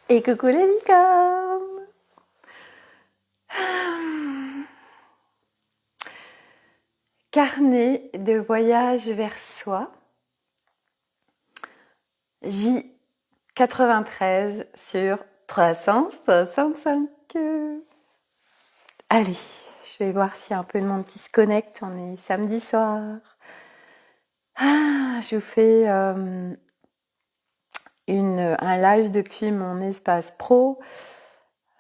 Et coucou les licornes! Carnet de voyage vers soi, J93 sur 365. Allez, je vais voir s'il y a un peu de monde qui se connecte. On est samedi soir. Je vous fais un live depuis mon espace pro.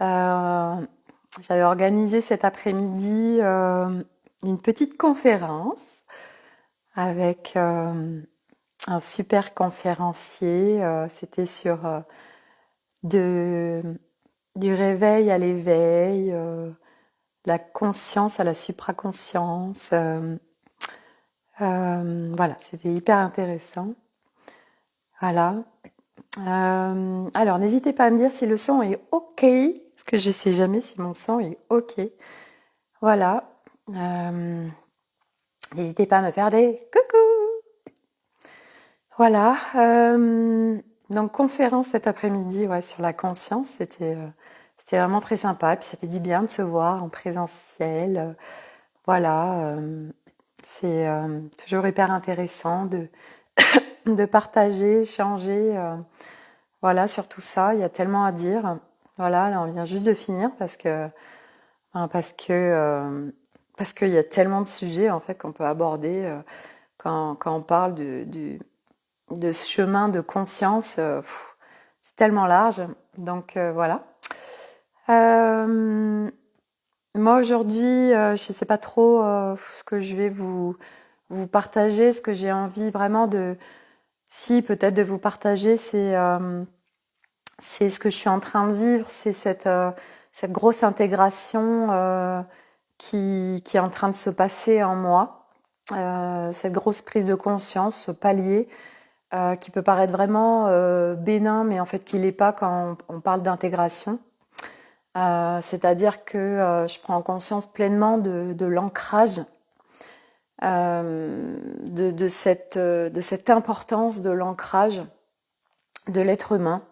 J'avais organisé cet après-midi une petite conférence avec un super conférencier. C'était sur du réveil à l'éveil, la conscience à la supraconscience. Voilà, c'était hyper intéressant. Voilà. Alors, n'hésitez pas à me dire si le son est OK, parce que je ne sais jamais si mon son est OK. Voilà. N'hésitez pas à me faire des coucou. Voilà. Donc, conférence cet après-midi sur la conscience. C'était vraiment très sympa. Et puis, ça fait du bien de se voir en présentiel. Voilà. C'est toujours hyper intéressant de partager, échanger. Voilà, sur tout ça. Il y a tellement à dire. Voilà, là, on vient juste de finir hein, parce qu'il y a tellement de sujets en fait qu'on peut aborder quand on parle de ce chemin de conscience. C'est tellement large. Donc voilà. Moi aujourd'hui, je ne sais pas trop ce que je vais vous partager, ce que j'ai envie vraiment si peut-être de vous partager, c'est ce que je suis en train de vivre, c'est cette grosse intégration qui est en train de se passer en moi, cette grosse prise de conscience, ce palier qui peut paraître vraiment bénin, mais en fait qui l'est pas quand on parle d'intégration. C'est-à-dire que je prends conscience pleinement de l'ancrage, de cette importance de l'ancrage de l'être humain.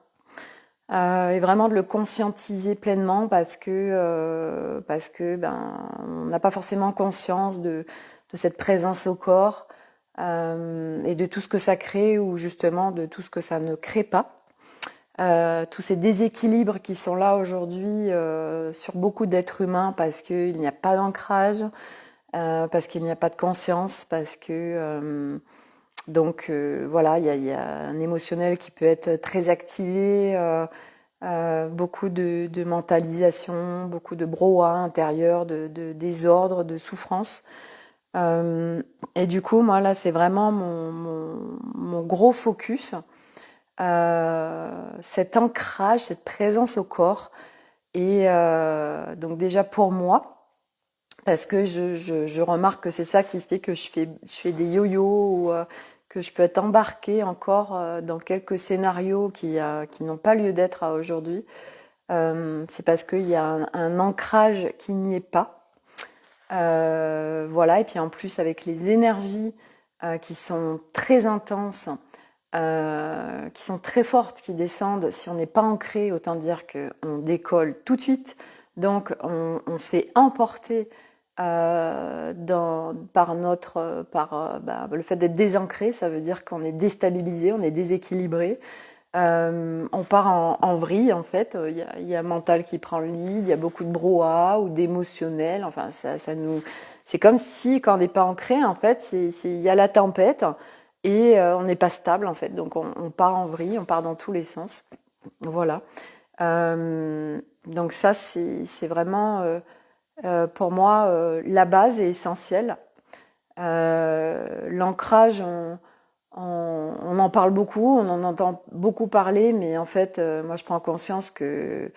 Et vraiment de le conscientiser pleinement parce que on n'a pas forcément conscience de cette présence au corps et de tout ce que ça crée ou justement de tout ce que ça ne crée pas. Tous ces déséquilibres qui sont là aujourd'hui sur beaucoup d'êtres humains parce qu'il n'y a pas d'ancrage, parce qu'il n'y a pas de conscience, parce que voilà, il y a un émotionnel qui peut être très activé. Beaucoup de mentalisation, beaucoup de brouhaha intérieur, de désordre, de souffrance. Et du coup, moi, là, c'est vraiment mon gros focus, cet ancrage, cette présence au corps. Et donc déjà pour moi, parce que je remarque que c'est ça qui fait que je fais des yo-yo ou que je peux être embarquée encore dans quelques scénarios qui n'ont pas lieu d'être à aujourd'hui. C'est parce qu'il y a un ancrage qui n'y est pas. Voilà, et puis en plus avec les énergies qui sont très intenses, qui sont très fortes, qui descendent, si on n'est pas ancré, autant dire qu'on décolle tout de suite. Donc on se fait emporter par le fait d'être désancré, ça veut dire qu'on est déstabilisé, on est déséquilibré. On part en vrille en fait. Il y a un mental qui prend le lead, il y a beaucoup de brouhaha ou d'émotionnel. Enfin, c'est comme si quand on n'est pas ancré en fait, il y a la tempête et on n'est pas stable en fait. Donc on part en vrille, on part dans tous les sens. Voilà. Donc ça c'est vraiment pour moi la base est essentielle. L'ancrage, on en parle beaucoup, on en entend beaucoup parler, mais en fait, moi je prends conscience que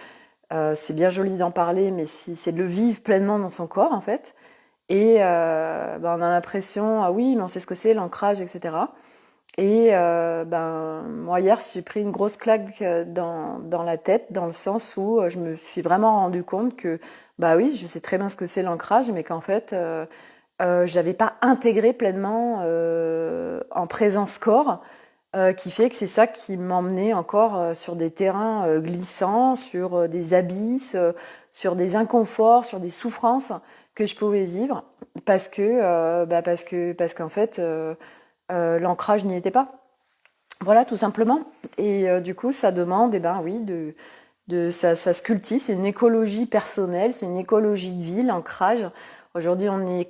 c'est bien joli d'en parler, mais c'est de le vivre pleinement dans son corps en fait. Et on a l'impression, ah oui, mais on sait ce que c'est, l'ancrage, etc. Et moi hier, j'ai pris une grosse claque dans la tête, dans le sens où je me suis vraiment rendu compte que, bah oui, je sais très bien ce que c'est l'ancrage, mais qu'en fait, je n'avais pas intégré pleinement en présence corps qui fait que c'est ça qui m'emmenait encore sur des terrains glissants, sur des abysses, sur des inconforts, sur des souffrances que je pouvais vivre parce qu'en fait l'ancrage n'y était pas. Voilà, tout simplement. Et du coup, ça demande, eh ben oui, ça se cultive. C'est une écologie personnelle, c'est une écologie de vie, l'ancrage. Aujourd'hui, on est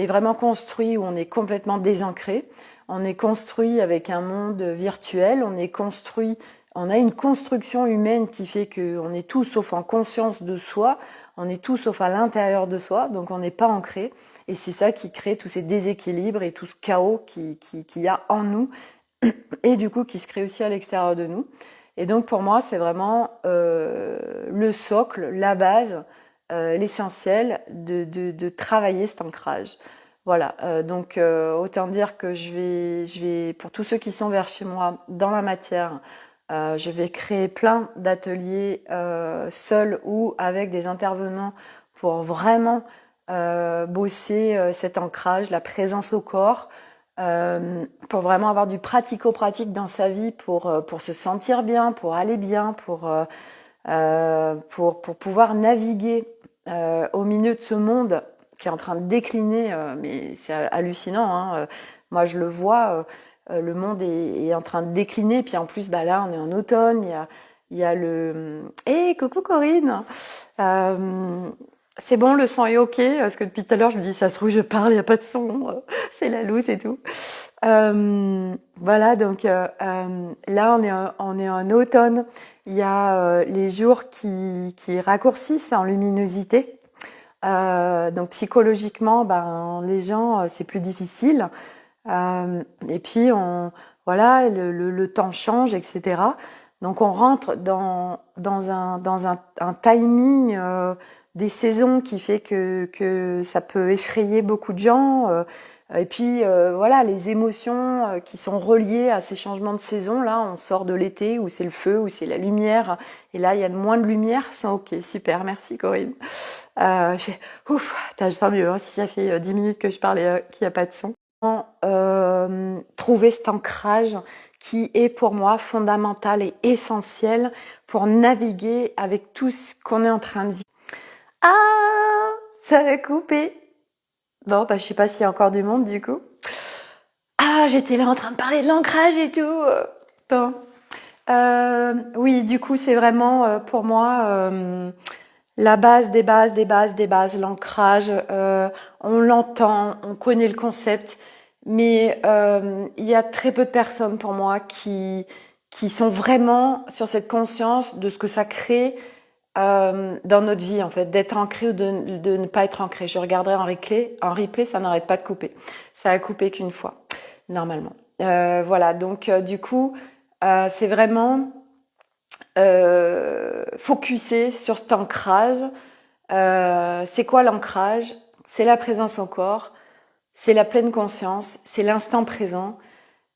vraiment construit où on est complètement désancré. On est construit avec un monde virtuel. On a une construction humaine qui fait qu'on est tout sauf en conscience de soi. On est tout sauf à l'intérieur de soi, donc on n'est pas ancré. Et c'est ça qui crée tous ces déséquilibres et tout ce chaos qu'il y a en nous et du coup qui se crée aussi à l'extérieur de nous. Et donc pour moi, c'est vraiment le socle, la base, l'essentiel de travailler cet ancrage. Voilà, donc autant dire que je vais, pour tous ceux qui sont vers chez moi dans la matière, je vais créer plein d'ateliers seuls ou avec des intervenants pour vraiment bosser cet ancrage, la présence au corps, pour vraiment avoir du pratico-pratique dans sa vie, pour se sentir bien, pour aller bien, pour pouvoir naviguer au milieu de ce monde qui est en train de décliner, mais c'est hallucinant, hein. Moi je le vois, le monde est en train de décliner, puis en plus bah là on est en automne, il y a le... Hé, coucou Corinne, c'est bon, le son est ok, parce que depuis tout à l'heure je me dis ça se trouve je parle, il n'y a pas de son, c'est la loose et tout. Voilà, donc là on est en automne, il y a les jours qui raccourcissent en luminosité. Donc psychologiquement, ben, les gens, c'est plus difficile. Et puis, voilà, le temps change, etc. Donc on rentre dans un timing des saisons qui fait que ça peut effrayer beaucoup de gens. Et puis voilà, les émotions qui sont reliées à ces changements de saison. Là, on sort de l'été où c'est le feu, où c'est la lumière. Et là, il y a moins de lumière. C'est ok, super, merci Corinne. Je fais ouf, je sens mieux, hein, si ça fait 10 minutes que je parle et qu'il n'y a pas de son. Trouver cet ancrage qui est pour moi fondamental et essentiel pour naviguer avec tout ce qu'on est en train de vivre. Ah, ça va couper. Bon, bah, je sais pas s'il y a encore du monde du coup. Ah, j'étais là en train de parler de l'ancrage et tout. Bon. Oui, du coup, c'est vraiment pour moi la base des bases, des bases, des bases, l'ancrage. On l'entend, on connaît le concept, mais il y a très peu de personnes pour moi qui sont vraiment sur cette conscience de ce que ça crée dans notre vie, en fait, d'être ancré ou de ne pas être ancré. Je regarderai en replay, ça n'arrête pas de couper. Ça a coupé qu'une fois, normalement. Voilà, donc du coup, c'est vraiment focuser sur cet ancrage. C'est quoi l'ancrage? C'est la présence au corps, c'est la pleine conscience, c'est l'instant présent.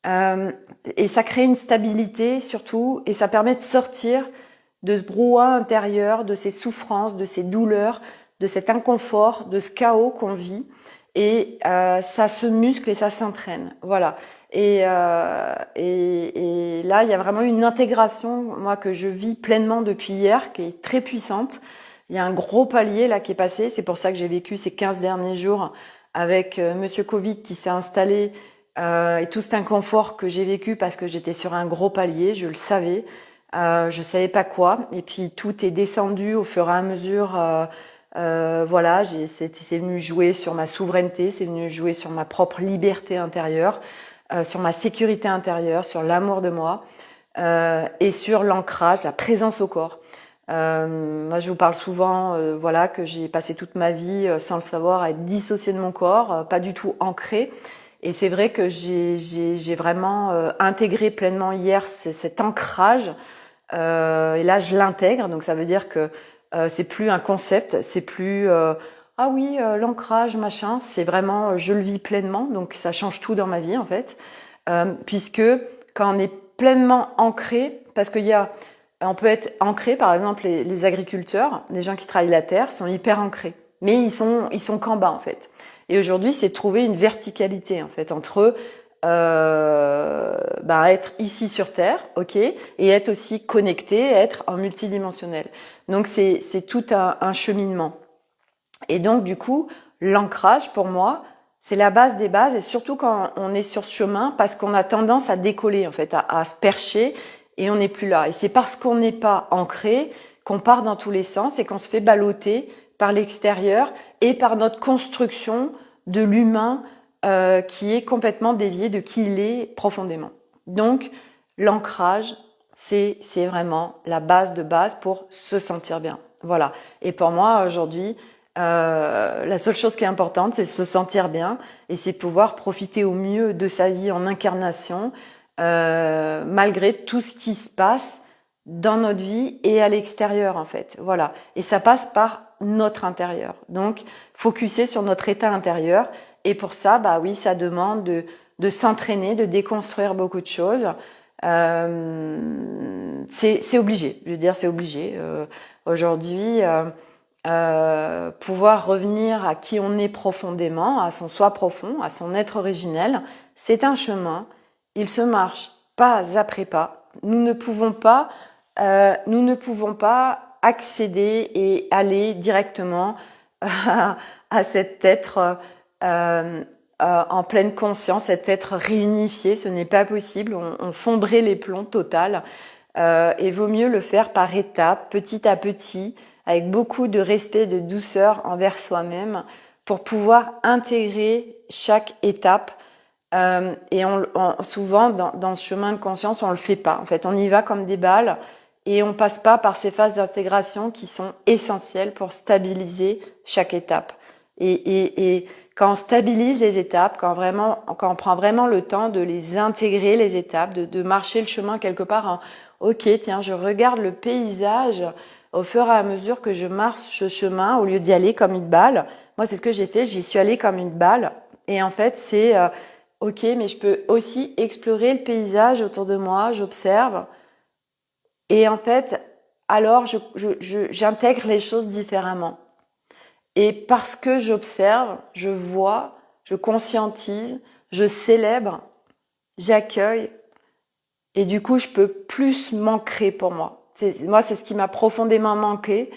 Et ça crée une stabilité surtout, et ça permet de sortir de ce brouhaha intérieur, de ces souffrances, de ces douleurs, de cet inconfort, de ce chaos qu'on vit. Et ça se muscle et ça s'entraîne. Voilà. Et là, il y a vraiment une intégration, moi, que je vis pleinement depuis hier, qui est très puissante. Il y a un gros palier là qui est passé. C'est pour ça que j'ai vécu ces 15 derniers jours avec Monsieur Covid qui s'est installé et tout cet inconfort que j'ai vécu parce que j'étais sur un gros palier, je le savais. Je savais pas quoi. Et puis tout est descendu au fur et à mesure. Voilà, c'est venu jouer sur ma souveraineté, c'est venu jouer sur ma propre liberté intérieure, sur ma sécurité intérieure, sur l'amour de moi et sur l'ancrage, la présence au corps. Moi, je vous parle souvent, voilà, que j'ai passé toute ma vie sans le savoir à être dissociée de mon corps, pas du tout ancrée. Et c'est vrai que j'ai vraiment intégré pleinement hier cet ancrage. Et là, je l'intègre, donc ça veut dire que c'est plus un concept, c'est plus ah oui l'ancrage machin, c'est vraiment je le vis pleinement, donc ça change tout dans ma vie en fait, puisque quand on est pleinement ancré, parce on peut être ancré, par exemple les agriculteurs, les gens qui travaillent la terre sont hyper ancrés, mais ils sont qu'en bas en fait. Et aujourd'hui, c'est de trouver une verticalité en fait entre être ici sur Terre, ok, et être aussi connecté, être en multidimensionnel. Donc c'est tout un cheminement. Et donc du coup, l'ancrage pour moi, c'est la base des bases, et surtout quand on est sur ce chemin, parce qu'on a tendance à décoller en fait, à se percher, et on n'est plus là. Et c'est parce qu'on n'est pas ancré qu'on part dans tous les sens et qu'on se fait balloter par l'extérieur et par notre construction de l'humain qui est complètement dévié de qui il est profondément. Donc, l'ancrage, c'est vraiment la base de base pour se sentir bien. Voilà. Et pour moi, aujourd'hui, la seule chose qui est importante, c'est se sentir bien et c'est pouvoir profiter au mieux de sa vie en incarnation, malgré tout ce qui se passe dans notre vie et à l'extérieur, en fait. Voilà. Et ça passe par notre intérieur. Donc, focuser sur notre état intérieur. Et pour ça, bah oui, ça demande de s'entraîner, de déconstruire beaucoup de choses. C'est obligé. Je veux dire, c'est obligé. Aujourd'hui, pouvoir revenir à qui on est profondément, à son soi profond, à son être originel, c'est un chemin. Il se marche pas après pas. Nous ne pouvons pas accéder et aller directement à cet être en pleine conscience, cet être réunifié. Ce n'est pas possible. On fondrait les plombs total. Et vaut mieux le faire par étapes, petit à petit, avec beaucoup de respect, de douceur envers soi-même, pour pouvoir intégrer chaque étape. Et souvent, dans ce chemin de conscience, on le fait pas. En fait, on y va comme des balles et on passe pas par ces phases d'intégration qui sont essentielles pour stabiliser chaque étape. Et quand on stabilise les étapes, quand on prend vraiment le temps de les intégrer, les étapes, de marcher le chemin quelque part en ok, tiens, je regarde le paysage au fur et à mesure que je marche ce chemin, au lieu d'y aller comme une balle. Moi, c'est ce que j'ai fait, j'y suis allée comme une balle. Et en fait, c'est ok, mais je peux aussi explorer le paysage autour de moi, j'observe. Et en fait, alors, j'intègre les choses différemment. Et parce que j'observe, je vois, je conscientise, je célèbre, j'accueille, et du coup, je peux plus m'ancrer pour moi. Moi, c'est ce qui m'a profondément manqué.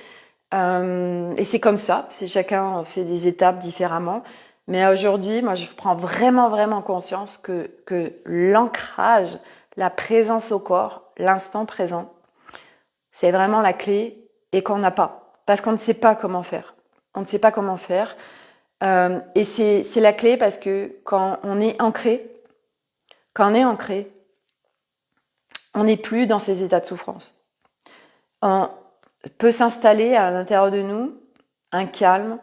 Et c'est comme ça. Chacun fait des étapes différemment. Mais aujourd'hui, moi, je prends vraiment, vraiment conscience que l'ancrage, la présence au corps, l'instant présent, c'est vraiment la clé et qu'on n'a pas. Parce qu'on ne sait pas comment faire. On ne sait pas comment faire. Et c'est la clé parce que quand on est ancré, on n'est plus dans ces états de souffrance. On peut s'installer à l'intérieur de nous un calme,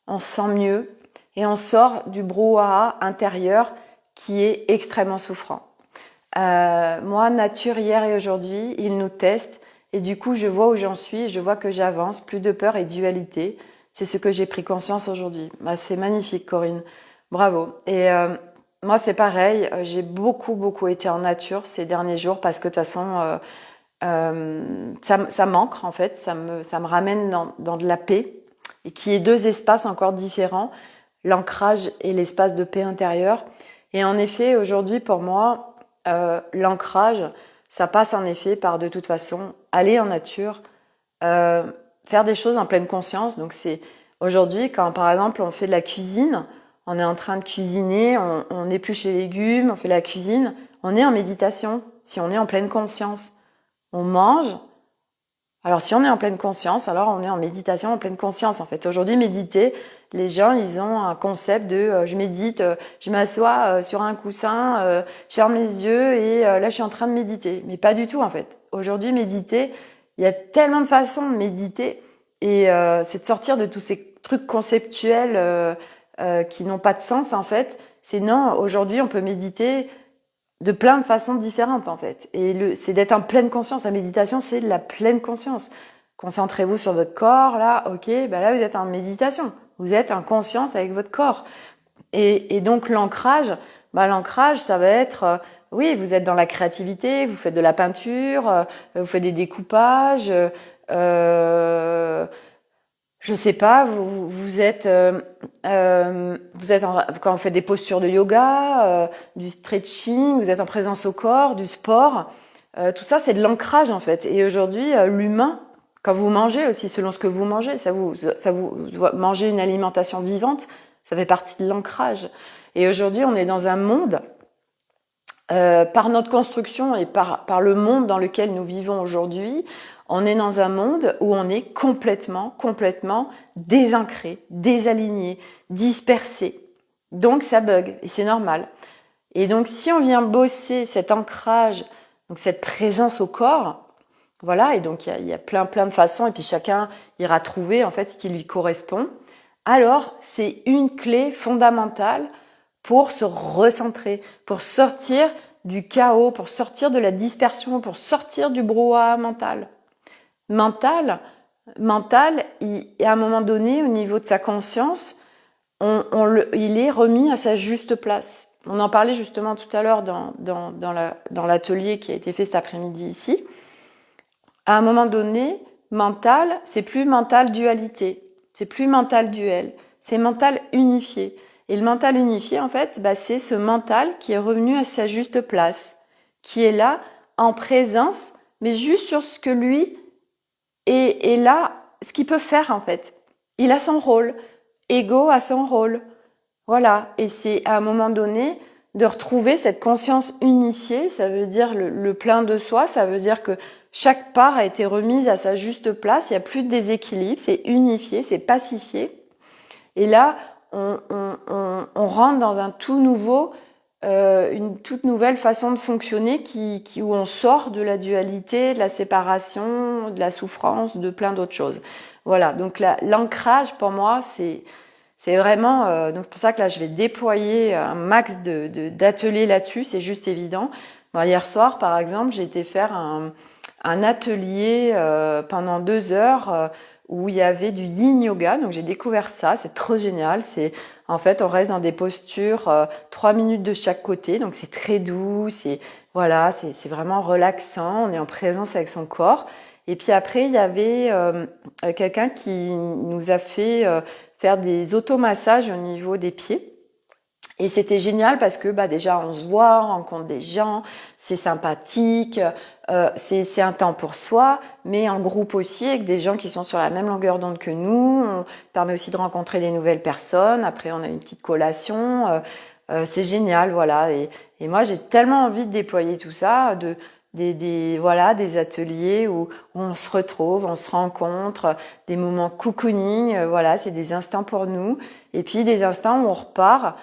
on se sent mieux et on sort du brouhaha intérieur qui est extrêmement souffrant. Moi, nature hier et aujourd'hui, il nous teste et du coup, je vois où j'en suis, je vois que j'avance, plus de peur et dualité. C'est ce que j'ai pris conscience aujourd'hui. Bah, c'est magnifique, Corinne. Bravo. Et moi, c'est pareil. J'ai beaucoup été en nature ces derniers jours parce que de toute façon, ça manque en fait. Ça me ramène dans de la paix et qui est deux espaces encore différents, l'ancrage et l'espace de paix intérieure. Et en effet, aujourd'hui, pour moi, l'ancrage, ça passe en effet par de toute façon aller en nature, faire des choses en pleine conscience. Donc c'est aujourd'hui quand par exemple on fait de la cuisine, on est en train de cuisiner, on épluche les légumes, on fait la cuisine, on est en méditation. Si on est en pleine conscience, on mange. Alors si on est en pleine conscience, alors on est en méditation en pleine conscience. En fait, aujourd'hui, méditer, les gens, ils ont un concept de je médite, je m'assois sur un coussin, je ferme les yeux et là, je suis en train de méditer. Mais pas du tout, en fait. Aujourd'hui, méditer, il y a tellement de façons de méditer et c'est de sortir de tous ces trucs conceptuels qui n'ont pas de sens, en fait. C'est non, aujourd'hui, on peut méditer de plein de façons différentes en fait. Et c'est d'être en pleine conscience. La méditation, c'est de la pleine conscience. Concentrez-vous sur votre corps, là, ok, ben là vous êtes en méditation. Vous êtes en conscience avec votre corps. Et donc l'ancrage, l'ancrage, ça va être, oui, vous êtes dans la créativité, vous faites de la peinture, vous faites des découpages, Je sais pas, vous êtes quand on fait des postures de yoga, du stretching, vous êtes en présence au corps, du sport. Tout ça, c'est de l'ancrage en fait. Et aujourd'hui, l'humain, quand vous mangez aussi, selon ce que vous mangez, ça vous mangez une alimentation vivante, ça fait partie de l'ancrage. Et aujourd'hui, on est dans un monde, par notre construction et par le monde dans lequel nous vivons aujourd'hui, on est dans un monde où on est complètement désancré, désaligné, dispersé. Donc ça bug et c'est normal. Et donc si on vient bosser cet ancrage, donc cette présence au corps, voilà, et donc il y a plein de façons et puis chacun ira trouver en fait ce qui lui correspond. Alors c'est une clé fondamentale pour se recentrer, pour sortir du chaos, pour sortir de la dispersion, pour sortir du brouhaha mental. Mental, à un moment donné, au niveau de sa conscience, il est remis à sa juste place. On en parlait justement tout à l'heure dans l'atelier qui a été fait cet après-midi ici. À un moment donné, mental, c'est plus mental dualité, c'est plus mental duel, c'est mental unifié. Et le mental unifié, en fait, c'est ce mental qui est revenu à sa juste place, qui est là, en présence, mais juste sur ce que lui est là, ce qu'il peut faire, en fait. Il a son rôle. Ego a son rôle. Voilà. Et c'est à un moment donné de retrouver cette conscience unifiée, ça veut dire le plein de soi, ça veut dire que chaque part a été remise à sa juste place, il n'y a plus de déséquilibre, c'est unifié, c'est pacifié. Et là, on rentre dans un tout nouveau, une toute nouvelle façon de fonctionner où on sort de la dualité, de la séparation, de la souffrance, de plein d'autres choses. Voilà, donc l'ancrage pour moi, c'est vraiment, donc c'est pour ça que là je vais déployer un max d'ateliers là-dessus, c'est juste évident. Bon, hier soir par exemple, j'ai été faire un atelier pendant 2 heures où il y avait du yin yoga, donc j'ai découvert ça, c'est trop génial. C'est en fait on reste dans des postures 3 minutes de chaque côté, donc c'est très doux, voilà, c'est vraiment relaxant, on est en présence avec son corps. Et puis après il y avait quelqu'un qui nous a fait faire des automassages au niveau des pieds. Et c'était génial parce que déjà on se voit, on rencontre des gens, c'est sympathique, c'est un temps pour soi, mais en groupe aussi avec des gens qui sont sur la même longueur d'onde que nous. On permet aussi de rencontrer des nouvelles personnes. Après on a une petite collation, c'est génial, voilà. Et moi j'ai tellement envie de déployer tout ça, voilà, des ateliers où on se retrouve, on se rencontre, des moments cocooning, voilà, c'est des instants pour nous. Et puis des instants où on repart.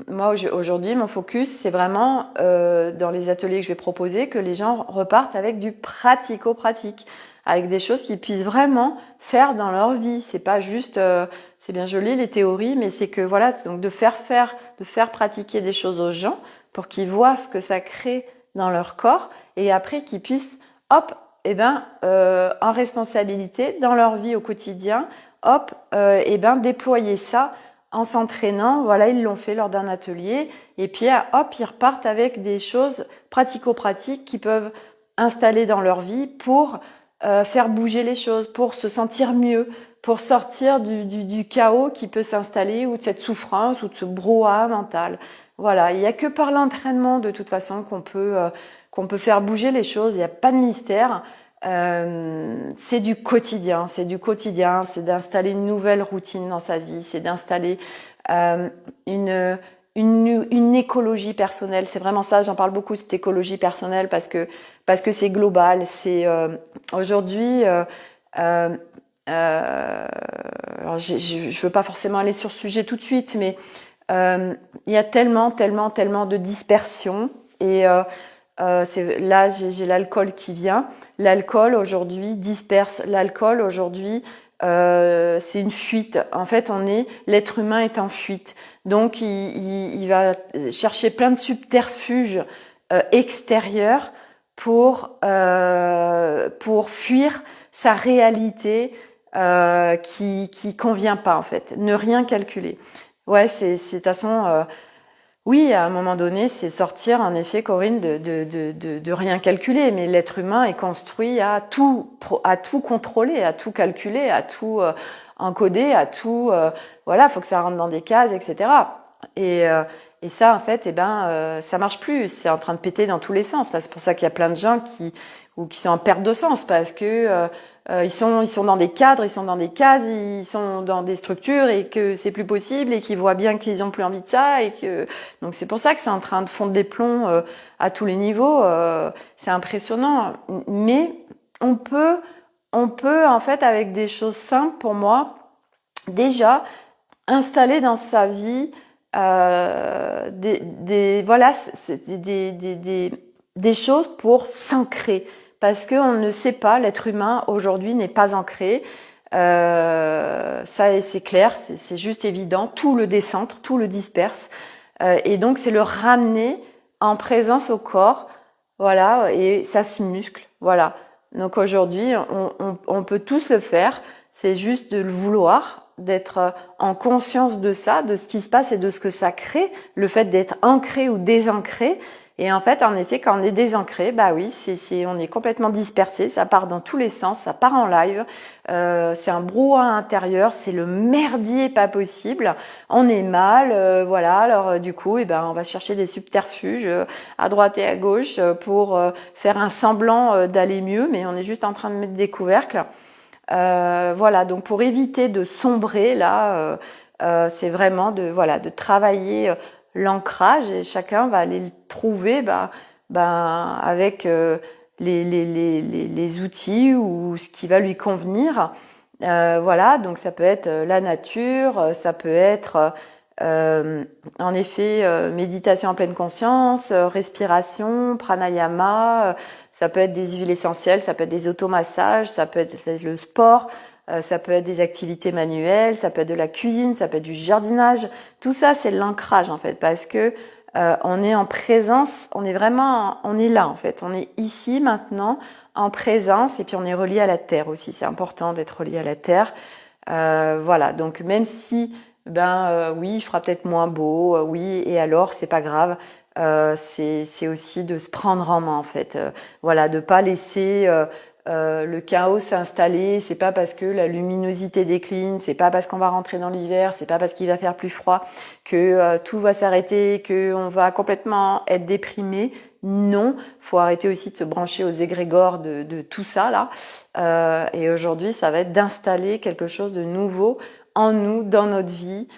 Moi, aujourd'hui, mon focus, c'est vraiment dans les ateliers que je vais proposer, que les gens repartent avec du pratico-pratique, avec des choses qu'ils puissent vraiment faire dans leur vie. C'est pas juste, c'est bien joli les théories, mais c'est que voilà, donc de faire pratiquer des choses aux gens pour qu'ils voient ce que ça crée dans leur corps et après qu'ils puissent, hop, en responsabilité dans leur vie au quotidien, hop, déployer ça en s'entraînant. Voilà, ils l'ont fait lors d'un atelier et puis hop, ils repartent avec des choses pratico-pratiques qu'ils peuvent installer dans leur vie pour faire bouger les choses, pour se sentir mieux, pour sortir du chaos qui peut s'installer ou de cette souffrance ou de ce brouhaha mental. Voilà, il n'y a que par l'entraînement de toute façon qu'on peut faire bouger les choses, il n'y a pas de mystère. C'est du quotidien, c'est d'installer une nouvelle routine dans sa vie, c'est d'installer une écologie personnelle. C'est vraiment ça, j'en parle beaucoup, cette écologie personnelle, parce que c'est global. C'est aujourd'hui, alors je veux pas forcément aller sur ce sujet tout de suite, mais il y a tellement de dispersion et là j'ai l'alcool qui vient. L'alcool aujourd'hui disperse. L'alcool aujourd'hui c'est une fuite. En fait, l'être humain est en fuite. Donc il va chercher plein de subterfuges extérieurs pour fuir sa réalité qui convient pas en fait. Ne rien calculer. Ouais, c'est de toute façon. Oui, à un moment donné, c'est sortir, en effet, Corinne, de rien calculer. Mais l'être humain est construit à tout contrôler, à tout calculer, à tout. encodé à tout. Voilà, faut que ça rentre dans des cases, etc. Et, euh, et ça, en fait, ça marche plus. C'est en train de péter dans tous les sens. Là, c'est pour ça qu'il y a plein de gens qui sont en perte de sens parce que ils sont dans des cadres, ils sont dans des cases, ils sont dans des structures et que c'est plus possible et qu'ils voient bien qu'ils ont plus envie de ça et que donc c'est pour ça que c'est en train de fondre les plombs à tous les niveaux. C'est impressionnant, mais on peut, on peut en fait avec des choses simples pour moi déjà installer dans sa vie voilà, des choses pour s'ancrer. Parce qu'on ne sait pas, l'être humain aujourd'hui n'est pas ancré. Ça, c'est clair, c'est juste évident. Tout le décentre, tout le disperse. Et donc, c'est le ramener en présence au corps. Voilà, et ça se muscle. Voilà. Donc aujourd'hui, on peut tous le faire. C'est juste de le vouloir, d'être en conscience de ça, de ce qui se passe et de ce que ça crée, le fait d'être ancré ou désancré. Et en fait, en effet, quand on est désancré, bah oui, on est complètement dispersé, ça part dans tous les sens, ça part en live, c'est un brouhaha intérieur, c'est le merdier pas possible, on est mal, voilà, alors du coup, on va chercher des subterfuges à droite et à gauche pour faire un semblant d'aller mieux, mais on est juste en train de mettre des couvercles. Voilà, donc pour éviter de sombrer là, c'est vraiment de travailler l'ancrage et chacun va aller le trouver avec les outils ou ce qui va lui convenir. Voilà, donc ça peut être la nature, ça peut être en effet méditation en pleine conscience, respiration, pranayama, ça peut être des huiles essentielles, ça peut être des automassages, ça peut être le sport, ça peut être des activités manuelles, ça peut être de la cuisine, ça peut être du jardinage. Tout ça, c'est l'ancrage en fait, parce que on est en présence, on est là en fait, on est ici maintenant en présence et puis on est relié à la terre aussi. C'est important d'être relié à la terre. Voilà, donc même si oui, il fera peut-être moins beau, oui, et alors c'est pas grave. C'est aussi de se prendre en main en fait. Voilà, de pas laisser le chaos s'installer. C'est pas parce que la luminosité décline, c'est pas parce qu'on va rentrer dans l'hiver, c'est pas parce qu'il va faire plus froid que tout va s'arrêter, que on va complètement être déprimé. Non, faut arrêter aussi de se brancher aux égrégores de tout ça là. Et aujourd'hui, ça va être d'installer quelque chose de nouveau en nous, dans notre vie,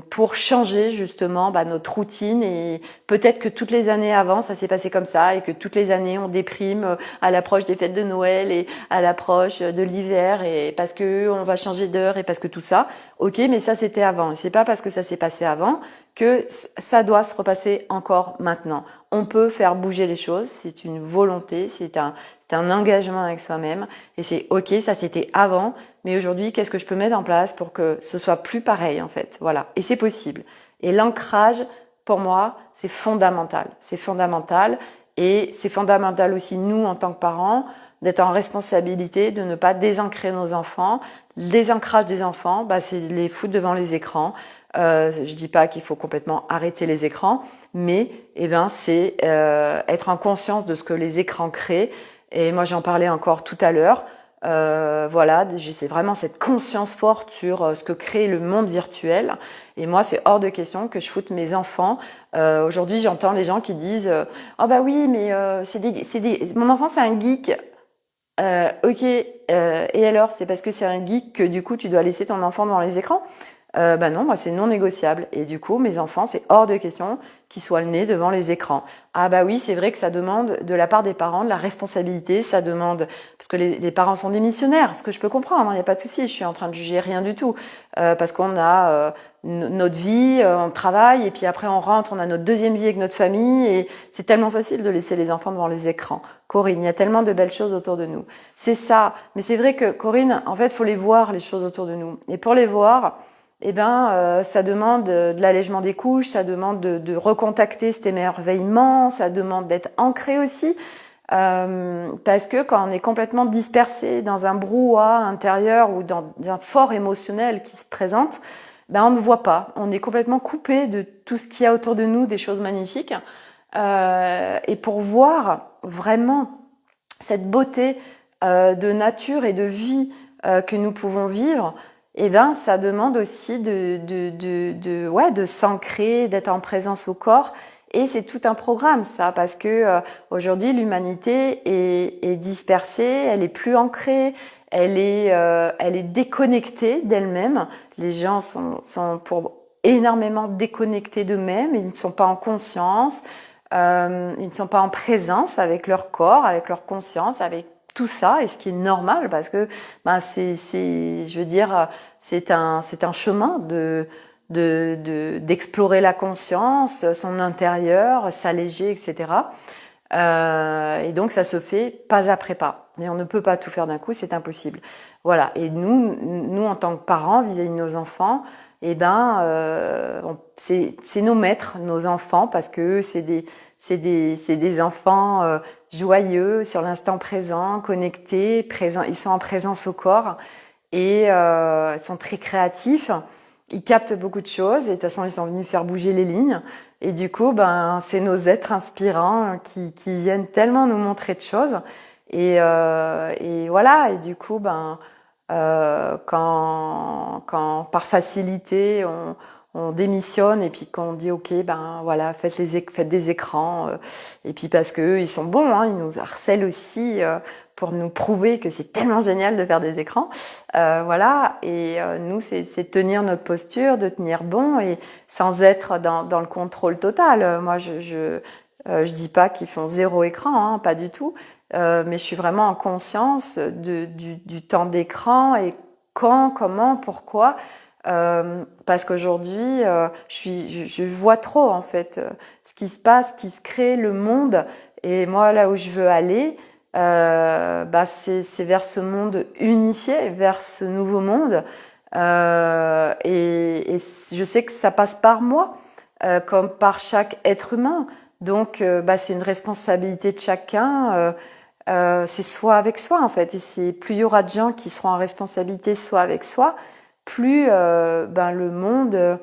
pour changer justement notre routine. Et peut-être que toutes les années avant, ça s'est passé comme ça et que toutes les années, on déprime à l'approche des fêtes de Noël et à l'approche de l'hiver et parce que on va changer d'heure et parce que tout ça. Ok, mais ça c'était avant. Et c'est pas parce que ça s'est passé avant que ça doit se repasser encore maintenant. On peut faire bouger les choses, c'est une volonté, c'est un engagement avec soi-même et c'est ok, ça c'était avant, mais aujourd'hui, qu'est-ce que je peux mettre en place pour que ce soit plus pareil en fait. Voilà, et c'est possible. Et l'ancrage, pour moi, c'est fondamental. C'est fondamental et c'est fondamental aussi nous en tant que parents d'être en responsabilité de ne pas désancrer nos enfants. Le désancrage des enfants, c'est les foutre devant les écrans. Je dis pas qu'il faut complètement arrêter les écrans, mais c'est être en conscience de ce que les écrans créent. Et moi, j'en parlais encore tout à l'heure. Voilà, c'est vraiment cette conscience forte sur ce que crée le monde virtuel. Et moi, c'est hors de question que je foute mes enfants. Aujourd'hui, j'entends les gens qui disent oh bah oui, mais mon enfant, c'est un geek. Ok, et alors, c'est parce que c'est un geek que du coup, tu dois laisser ton enfant devant les écrans? Non, moi c'est non négociable. Et du coup, mes enfants, c'est hors de question qu'ils soient le nez devant les écrans. Ah bah oui, c'est vrai que ça demande de la part des parents de la responsabilité, ça demande parce que les parents sont des missionnaires, ce que je peux comprendre, il n'y a pas de souci, je suis en train de juger rien du tout, parce qu'on a notre vie, on travaille et puis après on rentre, on a notre deuxième vie avec notre famille et c'est tellement facile de laisser les enfants devant les écrans. Corinne, il y a tellement de belles choses autour de nous. C'est ça, mais c'est vrai que Corinne, en fait, faut les voir les choses autour de nous. Et pour les voir, ça demande de l'allègement des couches, ça demande de recontacter cet émerveillement, ça demande d'être ancré aussi, parce que quand on est complètement dispersé dans un brouhaha intérieur ou dans un fort émotionnel qui se présente, on ne voit pas, on est complètement coupé de tout ce qu'il y a autour de nous, des choses magnifiques. Et pour voir vraiment cette beauté de nature et de vie que nous pouvons vivre, eh ben, ça demande aussi de s'ancrer, d'être en présence au corps. Et c'est tout un programme, ça, parce que aujourd'hui, l'humanité est dispersée, elle est plus ancrée, elle est déconnectée d'elle-même. Les gens sont pour énormément déconnectés d'eux-mêmes, ils ne sont pas en conscience, ils ne sont pas en présence avec leur corps, avec leur conscience, avec tout ça, et ce qui est normal, parce que ben, je veux dire, c'est un chemin d'explorer la conscience, son intérieur, s'alléger, etc. Et donc ça se fait pas après pas. Mais on ne peut pas tout faire d'un coup, c'est impossible. Voilà. Et nous en tant que parents vis-à-vis de nos enfants, eh ben, c'est nos maîtres, nos enfants, parce que c'est des enfants joyeux, sur l'instant présent, connectés, présents. Ils sont en présence au corps et ils sont très créatifs. Ils captent beaucoup de choses et de toute façon, ils sont venus faire bouger les lignes. Et du coup, ben, c'est nos êtres inspirants qui viennent tellement nous montrer de choses. Et voilà. Et du coup, ben, quand par facilité on démissionne et puis qu'on dit ok, ben voilà, faites des écrans. Et puis parce que eux, ils sont bons, hein, ils nous harcèlent aussi pour nous prouver que c'est tellement génial de faire des écrans. Voilà. Et nous, c'est de tenir notre posture, de tenir bon et sans être dans le contrôle total. Moi, je dis pas qu'ils font zéro écran, hein, pas du tout. Mais je suis vraiment en conscience du temps d'écran et quand, comment, pourquoi. Parce qu'aujourd'hui, je vois trop en fait ce qui se passe, ce qui se crée, le monde. Et moi, là où je veux aller, bah, c'est vers ce monde unifié, vers ce nouveau monde. Et je sais que ça passe par moi, comme par chaque être humain. Donc, bah, c'est une responsabilité de chacun. C'est soi avec soi en fait. Et c'est plus il y aura de gens qui seront en responsabilité soi avec soi, plus ben, le monde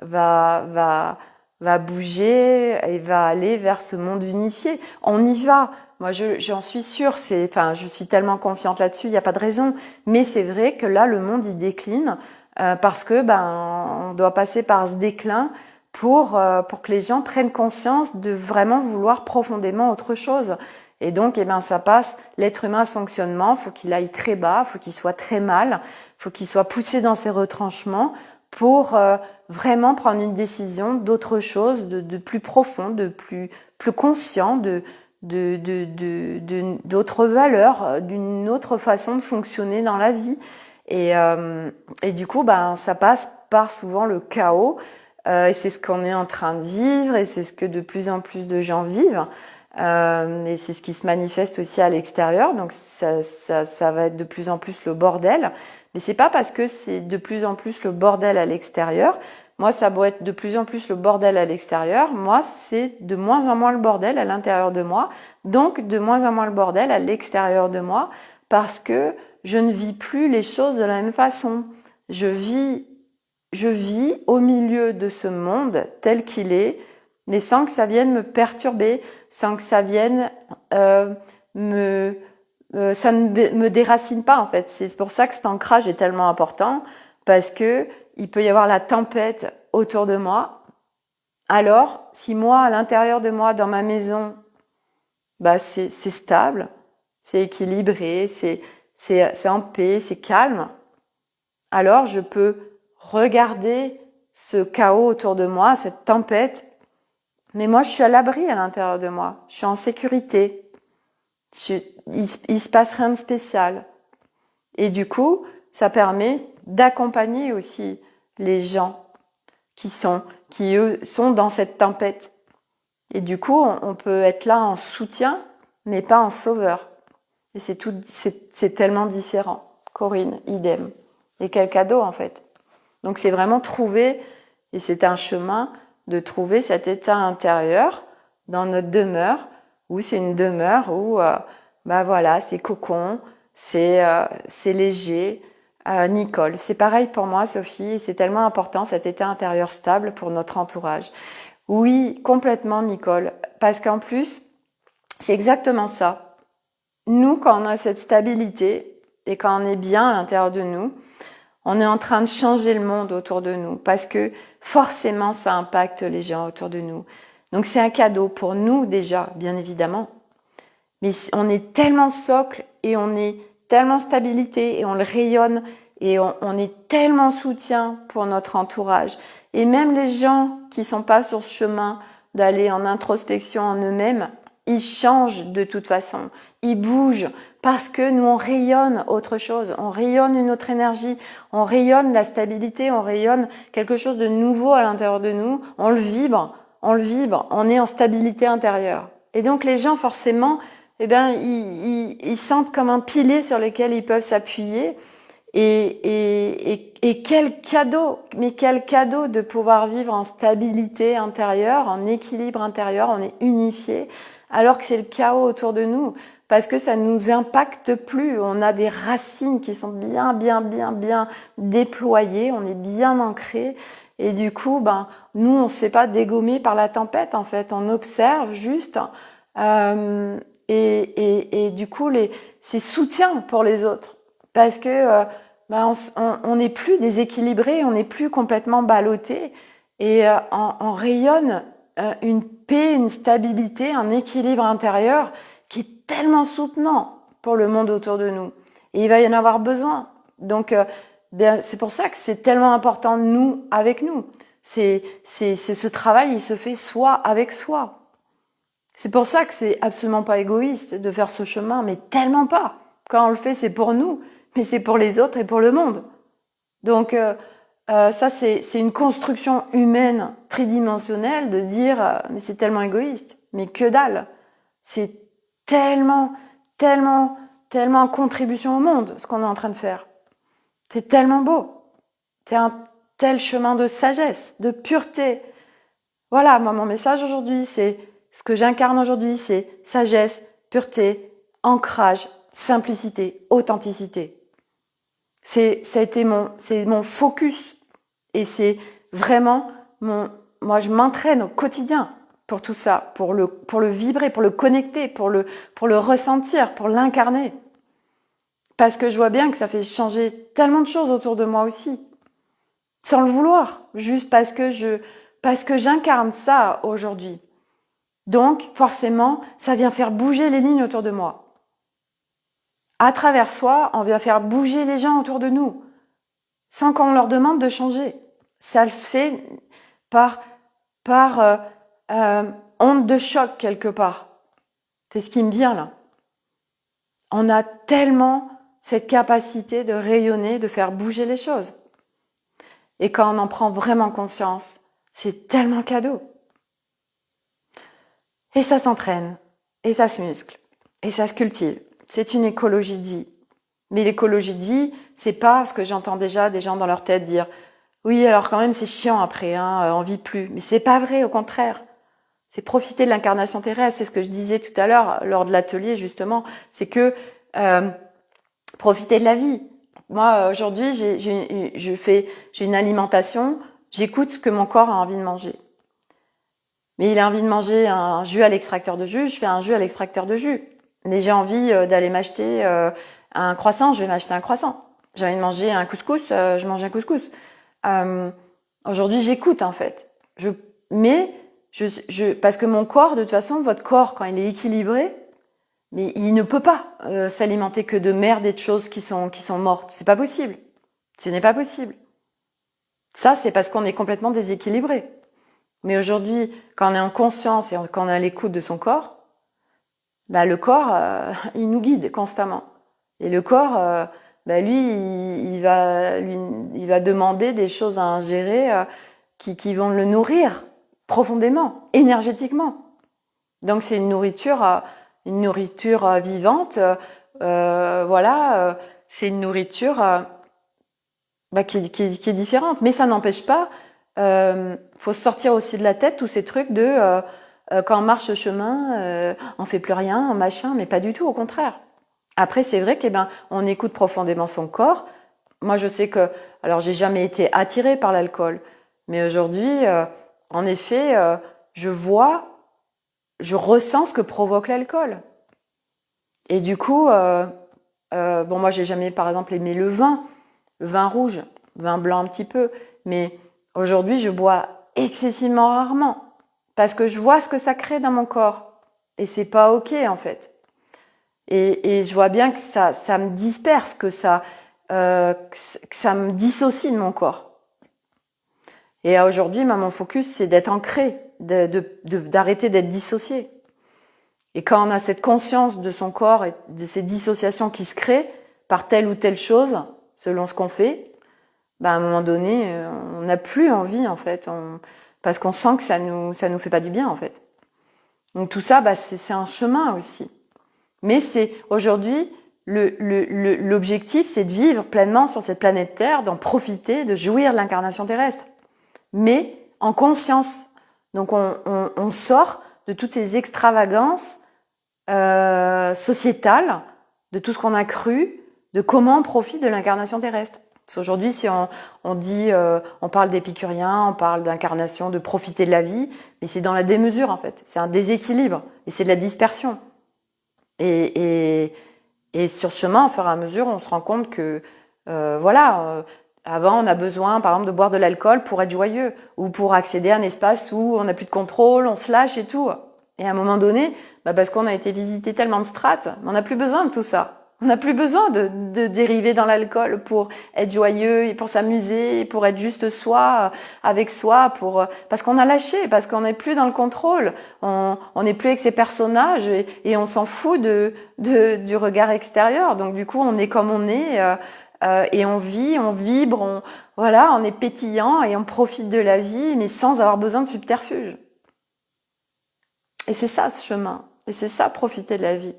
va, va, va bouger et va aller vers ce monde unifié. On y va. Moi, j'en suis sûre. Enfin, je suis tellement confiante là-dessus. Il n'y a pas de raison. Mais c'est vrai que là, le monde il décline parce que ben, on doit passer par ce déclin pour que les gens prennent conscience de vraiment vouloir profondément autre chose. Et donc, eh ben, ça passe, l'être humain à ce fonctionnement, faut qu'il aille très bas, faut qu'il soit très mal, faut qu'il soit poussé dans ses retranchements pour vraiment prendre une décision d'autre chose, de plus profond, plus conscient, d'autres valeurs, d'une autre façon de fonctionner dans la vie. Et du coup, ben, ça passe par souvent le chaos. Et c'est ce qu'on est en train de vivre et c'est ce que de plus en plus de gens vivent. Et c'est ce qui se manifeste aussi à l'extérieur. Donc ça va être de plus en plus le bordel. Mais c'est pas parce que c'est de plus en plus le bordel à l'extérieur. Moi, ça doit être de plus en plus le bordel à l'extérieur. Moi, c'est de moins en moins le bordel à l'intérieur de moi. Donc, de moins en moins le bordel à l'extérieur de moi parce que je ne vis plus les choses de la même façon. Je vis au milieu de ce monde tel qu'il est, mais sans que ça vienne me perturber, sans que ça vienne ça ne me déracine pas en fait. C'est pour ça que cet ancrage est tellement important parce que il peut y avoir la tempête autour de moi. Alors, si moi, à l'intérieur de moi, dans ma maison, bah c'est stable, c'est équilibré, c'est en paix, c'est calme, alors je peux regarder ce chaos autour de moi, cette tempête, mais moi je suis à l'abri à l'intérieur de moi, je suis en sécurité, il se passe rien de spécial. Et du coup, ça permet d'accompagner aussi les gens qui eux sont dans cette tempête. Et du coup, on peut être là en soutien, mais pas en sauveur. Et c'est tellement différent. Corinne, idem. Et quel cadeau en fait. Donc c'est vraiment trouver, et c'est un chemin de trouver cet état intérieur dans notre demeure, où c'est une demeure où bah voilà, c'est cocon, c'est léger. Nicole, c'est pareil pour moi, Sophie, c'est tellement important cet état intérieur stable pour notre entourage. Oui, complètement, Nicole, parce qu'en plus, c'est exactement ça. Nous, quand on a cette stabilité, et quand on est bien à l'intérieur de nous, on est en train de changer le monde autour de nous parce que forcément ça impacte les gens autour de nous. Donc c'est un cadeau pour nous déjà, bien évidemment. Mais on est tellement socle et on est tellement stabilité et on le rayonne et on est tellement soutien pour notre entourage. Et même les gens qui sont pas sur ce chemin d'aller en introspection en eux-mêmes, ils changent de toute façon. Ils bougent parce que nous, on rayonne autre chose. On rayonne une autre énergie. On rayonne la stabilité. On rayonne quelque chose de nouveau à l'intérieur de nous. On le vibre. On le vibre. On est en stabilité intérieure. Et donc, les gens, forcément, eh ben, ils sentent comme un pilier sur lequel ils peuvent s'appuyer. Et quel cadeau, mais quel cadeau de pouvoir vivre en stabilité intérieure, en équilibre intérieur, on est unifié, alors que c'est le chaos autour de nous, parce que ça nous impacte plus. On a des racines qui sont bien déployées, on est bien ancré, et du coup, nous, on se fait pas dégommer par la tempête, en fait, on observe juste, et du coup, c'est soutien pour les autres. Parce que on n'est plus déséquilibré, on n'est plus complètement ballotté et on rayonne une paix, une stabilité, un équilibre intérieur qui est tellement soutenant pour le monde autour de nous. Et il va y en avoir besoin. Donc, c'est pour ça que c'est tellement important nous avec nous. C'est ce travail, il se fait soi avec soi. C'est pour ça que c'est absolument pas égoïste de faire ce chemin, mais tellement pas. Quand on le fait, c'est pour nous, mais c'est pour les autres et pour le monde. Donc ça, c'est une construction humaine tridimensionnelle de dire mais c'est tellement égoïste. Mais que dalle. C'est tellement en contribution au monde, ce qu'on est en train de faire. C'est tellement beau. C'est un tel chemin de sagesse, de pureté. Voilà, moi, mon message aujourd'hui, c'est ce que j'incarne aujourd'hui, c'est sagesse, pureté, ancrage, simplicité, authenticité. C'est mon focus et c'est vraiment moi je m'entraîne au quotidien pour tout ça, pour le vibrer, pour le connecter, pour le ressentir, pour l'incarner. Parce que je vois bien que ça fait changer tellement de choses autour de moi aussi. Sans le vouloir, juste parce que j'incarne ça aujourd'hui. Donc, forcément, ça vient faire bouger les lignes autour de moi. À travers soi, on vient faire bouger les gens autour de nous, sans qu'on leur demande de changer. Ça se fait par onde de choc quelque part. C'est ce qui me vient là. On a tellement cette capacité de rayonner, de faire bouger les choses. Et quand on en prend vraiment conscience, c'est tellement cadeau. Et ça s'entraîne, et ça se muscle, et ça se cultive. C'est une écologie de vie. Mais l'écologie de vie, c'est pas ce que j'entends déjà des gens dans leur tête dire « Oui, alors quand même c'est chiant après, on vit plus ». Mais c'est pas vrai, au contraire. C'est profiter de l'incarnation terrestre. C'est ce que je disais tout à l'heure lors de l'atelier justement. C'est que profiter de la vie. Moi aujourd'hui, j'ai une alimentation. J'écoute ce que mon corps a envie de manger. Mais il a envie de manger un jus à l'extracteur de jus, je fais un jus à l'extracteur de jus. Mais j'ai envie d'aller m'acheter un croissant, je vais m'acheter un croissant. J'ai envie de manger un couscous, je mange un couscous. Aujourd'hui, j'écoute en fait. Parce que mon corps, de toute façon, votre corps, quand il est équilibré, mais il ne peut pas s'alimenter que de merde et de choses qui sont mortes. C'est pas possible. Ce n'est pas possible. Ça, c'est parce qu'on est complètement déséquilibré. Mais aujourd'hui, quand on est en conscience et quand on est à l'écoute de son corps, le corps, il nous guide constamment. Et le corps, lui, il va demander des choses à ingérer qui vont le nourrir profondément, énergétiquement. Donc c'est une nourriture vivante. C'est une nourriture qui est différente. Mais ça n'empêche pas. Faut se sortir aussi de la tête tous ces trucs de quand on marche ce chemin, on fait plus rien, machin, mais pas du tout, au contraire. Après, c'est vrai on écoute profondément son corps. Moi, je sais que, alors j'ai jamais été attirée par l'alcool, mais aujourd'hui, en effet, je ressens ce que provoque l'alcool. Et du coup, Bon, moi, j'ai jamais, par exemple, aimé le vin rouge, vin blanc un petit peu, mais aujourd'hui, je bois excessivement rarement parce que je vois ce que ça crée dans mon corps et c'est pas ok en fait. Et je vois bien que ça me disperse, que ça me dissocie de mon corps. Et aujourd'hui, mon focus, c'est d'être ancré, d'arrêter d'être dissocié. Et quand on a cette conscience de son corps et de ces dissociations qui se créent par telle ou telle chose, selon ce qu'on fait, à un moment donné, on n'a plus envie en fait, parce qu'on sent que ça nous fait pas du bien en fait. Donc tout ça, c'est un chemin aussi. Mais c'est aujourd'hui l'objectif, c'est de vivre pleinement sur cette planète Terre, d'en profiter, de jouir de l'incarnation terrestre, mais en conscience. Donc on sort de toutes ces extravagances sociétales, de tout ce qu'on a cru, de comment on profite de l'incarnation terrestre. Parce qu'aujourd'hui, si on dit, on parle d'épicurien, on parle d'incarnation, de profiter de la vie, mais c'est dans la démesure en fait. C'est un déséquilibre et c'est de la dispersion. Et sur ce chemin, au fur et à mesure, on se rend compte que, avant, on a besoin, par exemple, de boire de l'alcool pour être joyeux ou pour accéder à un espace où on n'a plus de contrôle, on se lâche et tout. Et à un moment donné, parce qu'on a été visiter tellement de strates, on n'a plus besoin de tout ça. On n'a plus besoin de dériver dans l'alcool pour être joyeux et pour s'amuser, et pour être juste soi, avec soi, parce qu'on a lâché, parce qu'on n'est plus dans le contrôle. On n'est plus avec ces personnages et on s'en fout du regard extérieur. Donc du coup, on est comme on est et on vit, on vibre, on est pétillant et on profite de la vie, mais sans avoir besoin de subterfuge. Et c'est ça ce chemin. Et c'est ça profiter de la vie.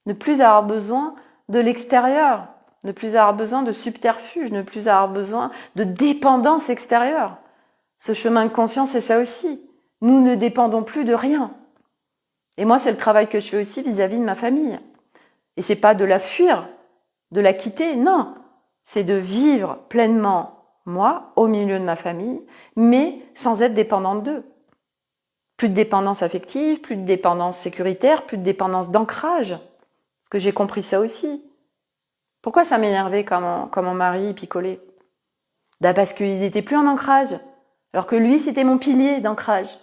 Ne plus avoir besoin de l'extérieur, ne plus avoir besoin de subterfuge, ne plus avoir besoin de dépendance extérieure. Ce chemin de conscience, c'est ça aussi. Nous ne dépendons plus de rien. Et moi, c'est le travail que je fais aussi vis-à-vis de ma famille. Et c'est pas de la fuir, de la quitter, non. C'est de vivre pleinement, moi, au milieu de ma famille, mais sans être dépendante d'eux. Plus de dépendance affective, plus de dépendance sécuritaire, plus de dépendance d'ancrage. Parce que j'ai compris ça aussi. Pourquoi ça m'énervait quand mon mari picolait ? Parce qu'il n'était plus en ancrage. Alors que lui, c'était mon pilier d'ancrage.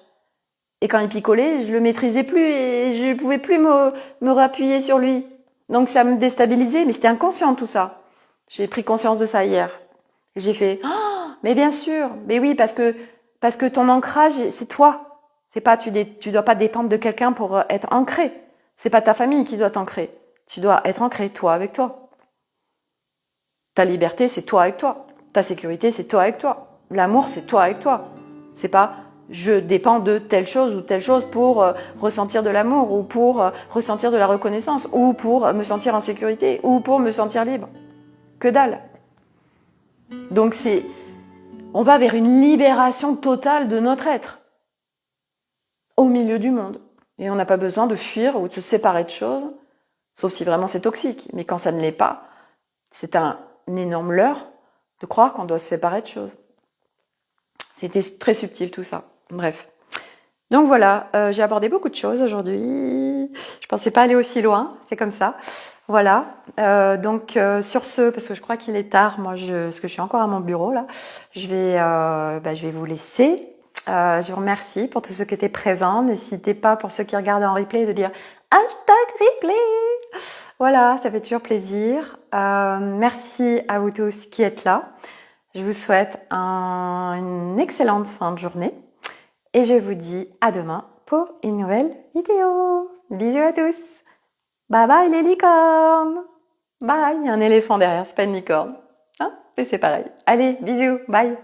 Et quand il picolait, je le maîtrisais plus et je ne pouvais plus me rappuyer sur lui. Donc ça me déstabilisait, mais c'était inconscient tout ça. J'ai pris conscience de ça hier. Et j'ai fait, mais bien sûr, mais oui, parce que ton ancrage, c'est toi. C'est pas, tu dois pas dépendre de quelqu'un pour être ancré. C'est pas ta famille qui doit t'ancrer. Tu dois être ancré, toi, avec toi. Ta liberté, c'est toi avec toi. Ta sécurité, c'est toi avec toi. L'amour, c'est toi avec toi. C'est pas je dépends de telle chose ou telle chose pour ressentir de l'amour ou pour ressentir de la reconnaissance ou pour me sentir en sécurité ou pour me sentir libre. Que dalle. Donc on va vers une libération totale de notre être au milieu du monde. Et on n'a pas besoin de fuir ou de se séparer de choses, sauf si vraiment c'est toxique. Mais quand ça ne l'est pas, c'est un énorme leurre de croire qu'on doit se séparer de choses. C'était très subtil tout ça. Bref. Donc voilà, j'ai abordé beaucoup de choses aujourd'hui. Je pensais pas aller aussi loin, c'est comme ça. Voilà. Donc sur ce, parce que je crois qu'il est tard, parce que je suis encore à mon bureau là, je vais vous laisser. Je vous remercie pour tous ceux qui étaient présents. N'hésitez pas pour ceux qui regardent en replay de dire #replay. Voilà, ça fait toujours plaisir. Merci à vous tous qui êtes là. Je vous souhaite une excellente fin de journée. Et je vous dis à demain pour une nouvelle vidéo. Bisous à tous. Bye bye les licornes. Bye. Il y a un éléphant derrière, c'est pas une licorne. Hein? Et c'est pareil. Allez, bisous. Bye.